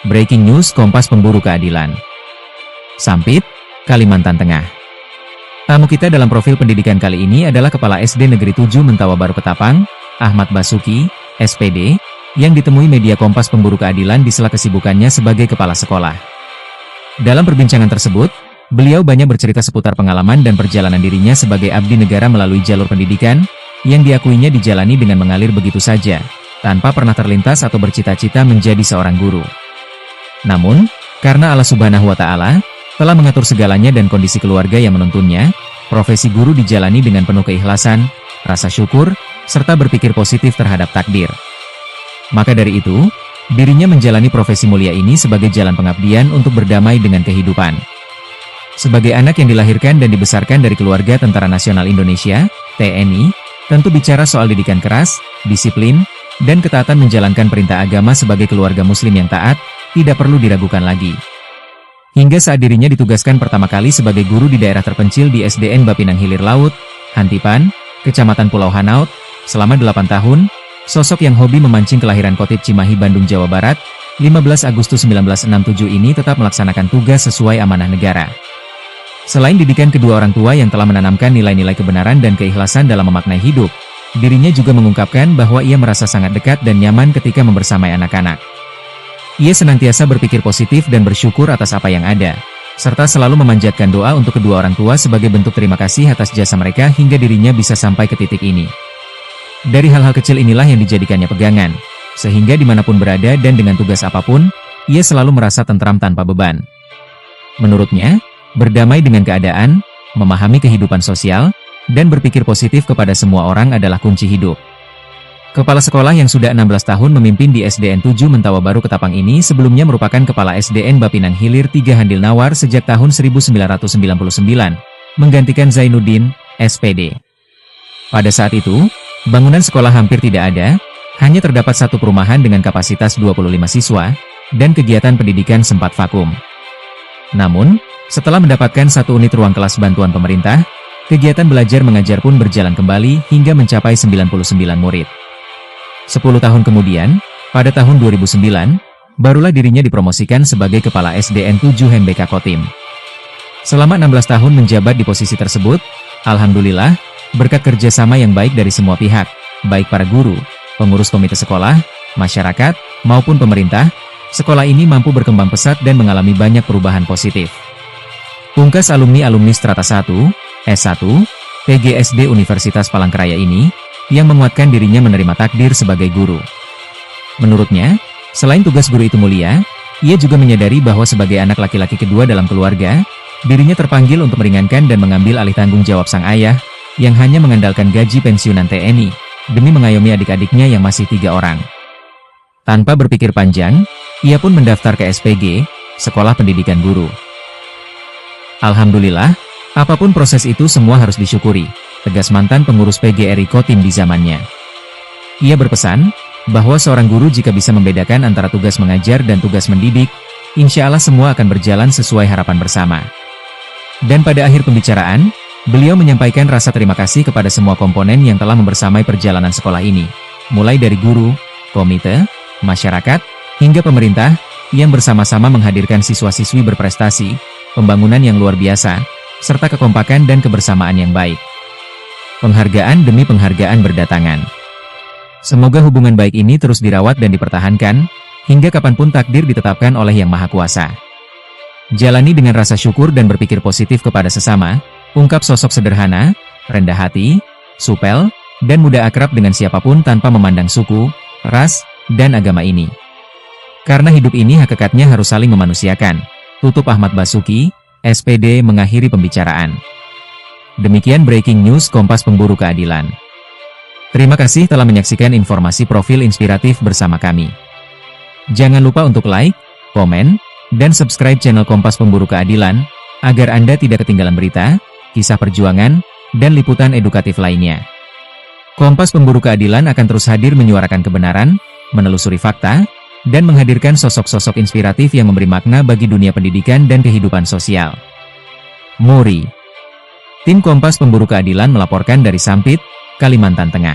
Breaking News Kompas Pemburu Keadilan. Sampit, Kalimantan Tengah. Tamu kita dalam profil pendidikan kali ini adalah Kepala SD Negeri 7 Mentawa Baru Ketapang, Ahmad Basuki, SPD, yang ditemui media Kompas Pemburu Keadilan di sela kesibukannya sebagai kepala sekolah. Dalam perbincangan tersebut, beliau banyak bercerita seputar pengalaman dan perjalanan dirinya sebagai abdi negara melalui jalur pendidikan, yang diakuinya dijalani dengan mengalir begitu saja, tanpa pernah terlintas atau bercita-cita menjadi seorang guru. Namun, karena Allah Subhanahu wa Ta'ala telah mengatur segalanya dan kondisi keluarga yang menuntunnya, profesi guru dijalani dengan penuh keikhlasan, rasa syukur, serta berpikir positif terhadap takdir. Maka dari itu, dirinya menjalani profesi mulia ini sebagai jalan pengabdian untuk berdamai dengan kehidupan. Sebagai anak yang dilahirkan dan dibesarkan dari keluarga Tentara Nasional Indonesia, TNI, tentu bicara soal didikan keras, disiplin, dan ketaatan menjalankan perintah agama sebagai keluarga muslim yang taat, tidak perlu diragukan lagi. Hingga saat dirinya ditugaskan pertama kali sebagai guru di daerah terpencil di SDN Bapinang Hilir Laut, Hantipan, Kecamatan Pulau Hanaut, selama 8 tahun, sosok yang hobi memancing kelahiran Kotip Cimahi Bandung Jawa Barat, 15 Agustus 1967 ini tetap melaksanakan tugas sesuai amanah negara. Selain didikan kedua orang tua yang telah menanamkan nilai-nilai kebenaran dan keikhlasan dalam memaknai hidup, dirinya juga mengungkapkan bahwa ia merasa sangat dekat dan nyaman ketika membersamai anak-anak. Ia senantiasa berpikir positif dan bersyukur atas apa yang ada, serta selalu memanjatkan doa untuk kedua orang tua sebagai bentuk terima kasih atas jasa mereka hingga dirinya bisa sampai ke titik ini. Dari hal-hal kecil inilah yang dijadikannya pegangan, sehingga dimanapun berada dan dengan tugas apapun, ia selalu merasa tentram tanpa beban. Menurutnya, berdamai dengan keadaan, memahami kehidupan sosial, dan berpikir positif kepada semua orang adalah kunci hidup. Kepala sekolah yang sudah 16 tahun memimpin di SDN 7 Mentawa Baru Ketapang ini sebelumnya merupakan Kepala SDN Bapinang Hilir 3 Handil Nawar sejak tahun 1999, menggantikan Zainuddin, SPD. Pada saat itu, bangunan sekolah hampir tidak ada, hanya terdapat satu perumahan dengan kapasitas 25 siswa, dan kegiatan pendidikan sempat vakum. Namun, setelah mendapatkan satu unit ruang kelas bantuan pemerintah, kegiatan belajar mengajar pun berjalan kembali hingga mencapai 99 murid. 10 tahun kemudian, pada tahun 2009, barulah dirinya dipromosikan sebagai Kepala SDN 7 MBK Kotim. Selama 16 tahun menjabat di posisi tersebut, alhamdulillah, berkat kerjasama yang baik dari semua pihak, baik para guru, pengurus komite sekolah, masyarakat, maupun pemerintah, sekolah ini mampu berkembang pesat dan mengalami banyak perubahan positif. Pungkas alumni-alumni Strata 1, S1, PGSD Universitas Palangkaraya ini, yang menguatkan dirinya menerima takdir sebagai guru. Menurutnya, selain tugas guru itu mulia, ia juga menyadari bahwa sebagai anak laki-laki kedua dalam keluarga, dirinya terpanggil untuk meringankan dan mengambil alih tanggung jawab sang ayah, yang hanya mengandalkan gaji pensiunan TNI, demi mengayomi adik-adiknya yang masih 3 orang. Tanpa berpikir panjang, ia pun mendaftar ke SPG, Sekolah Pendidikan Guru. Alhamdulillah, apapun proses itu semua harus disyukuri, tegas mantan pengurus PGRI Kotim di zamannya. Ia berpesan, bahwa seorang guru jika bisa membedakan antara tugas mengajar dan tugas mendidik, insya Allah semua akan berjalan sesuai harapan bersama. Dan pada akhir pembicaraan, beliau menyampaikan rasa terima kasih kepada semua komponen yang telah membersamai perjalanan sekolah ini, mulai dari guru, komite, masyarakat, hingga pemerintah, yang bersama-sama menghadirkan siswa-siswi berprestasi, pembangunan yang luar biasa, serta kekompakan dan kebersamaan yang baik. Penghargaan demi penghargaan berdatangan. Semoga hubungan baik ini terus dirawat dan dipertahankan, hingga kapanpun takdir ditetapkan oleh Yang Maha Kuasa. Jalani dengan rasa syukur dan berpikir positif kepada sesama, ungkap sosok sederhana, rendah hati, supel, dan mudah akrab dengan siapapun tanpa memandang suku, ras, dan agama ini. Karena hidup ini hakikatnya harus saling memanusiakan, tutup Ahmad Basuki, SPD mengakhiri pembicaraan. Demikian Breaking News Kompas Pemburu Keadilan. Terima kasih telah menyaksikan informasi profil inspiratif bersama kami. Jangan lupa untuk like, komen, dan subscribe channel Kompas Pemburu Keadilan, agar Anda tidak ketinggalan berita, kisah perjuangan, dan liputan edukatif lainnya. Kompas Pemburu Keadilan akan terus hadir menyuarakan kebenaran, menelusuri fakta, dan menghadirkan sosok-sosok inspiratif yang memberi makna bagi dunia pendidikan dan kehidupan sosial. Muri. Tim Kompas Pemburu Keadilan melaporkan dari Sampit, Kalimantan Tengah.